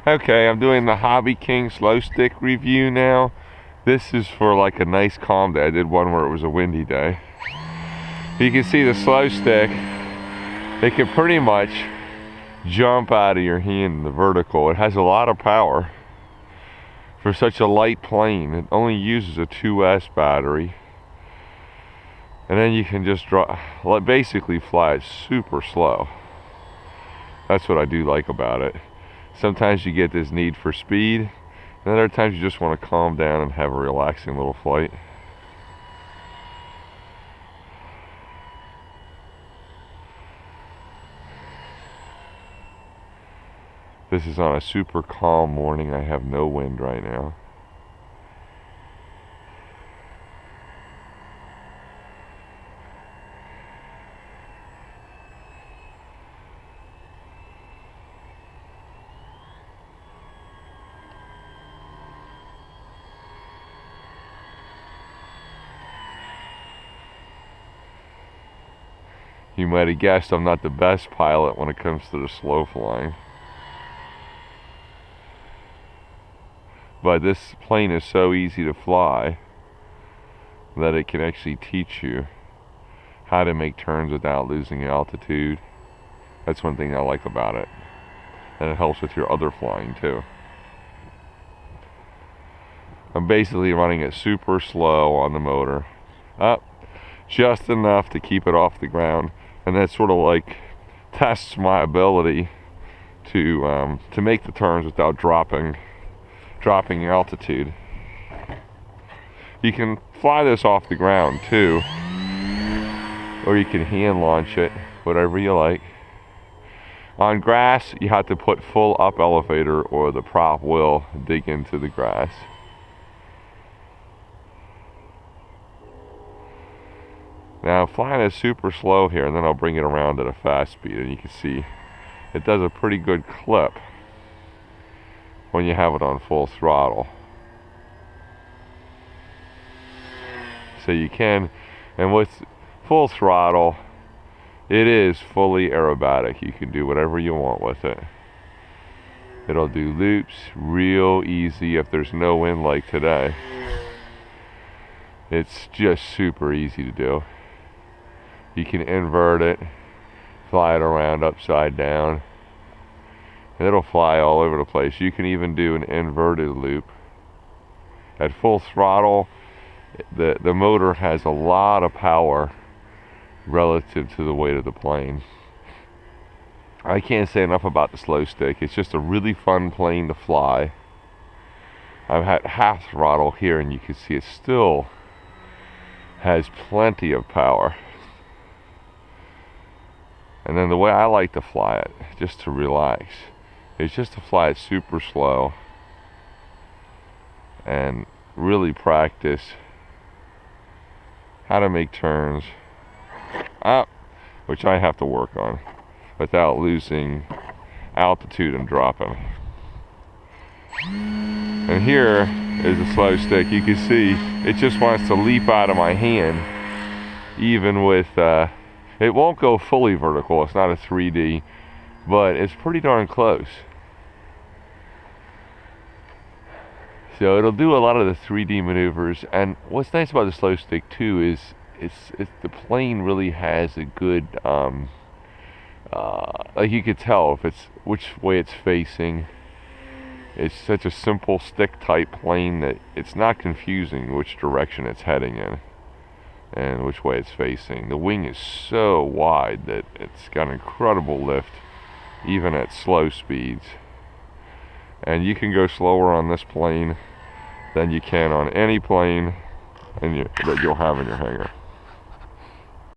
Okay, I'm doing the Hobbyking Slowstick review now. This is for like a nice calm day. I did one where it was a windy day. You can see the Slowstick, it can pretty much jump out of your hand in the vertical. It has a lot of power for such a light plane. It only uses a 2S battery. And then you can just basically fly it super slow. That's what I do like about it. Sometimes you get this need for speed, and other times you just want to calm down and have a relaxing little flight. This is on a super calm morning. I have no wind right now. You might have guessed I'm not the best pilot when it comes to the slow flying. But this plane is so easy to fly that it can actually teach you how to make turns without losing altitude. That's one thing I like about it. And it helps with your other flying too. I'm basically running it super slow on the motor. Up. Just enough to keep it off the ground, and that sort of like tests my ability to make the turns without dropping altitude. You can fly this off the ground too, or you can hand launch it, whatever you like. On grass, you have to put full up elevator, or the prop will dig into the grass. Now flying is super slow here, and then I'll bring it around at a fast speed, and you can see it does a pretty good clip when you have it on full throttle. So you can, and with full throttle, it is fully aerobatic. You can do whatever you want with it. It'll do loops real easy if there's no wind like today. It's just super easy to do. You can invert it, fly it around upside down, and it'll fly all over the place. You can even do an inverted loop. At full throttle, the motor has a lot of power relative to the weight of the plane. I can't say enough about the Slowstick. It's just a really fun plane to fly. I've had half throttle here, and you can see it still has plenty of power. And then the way I like to fly it, just to relax, is just to fly it super slow and really practice how to make turns up, which I have to work on, without losing altitude and dropping. And here is a Slowstick. You can see it just wants to leap out of my hand, even with it won't go fully vertical. It's not a 3D, but it's pretty darn close. So it'll do a lot of the 3D maneuvers. And what's nice about the Slowstick too is it's the plane really has a good like you could tell if it's which way it's facing. It's such a simple stick type plane that it's not confusing which direction it's heading in and which way it's facing. The wing is so wide that it's got incredible lift even at slow speeds. And you can go slower on this plane than you can on any plane that you'll have in your hangar.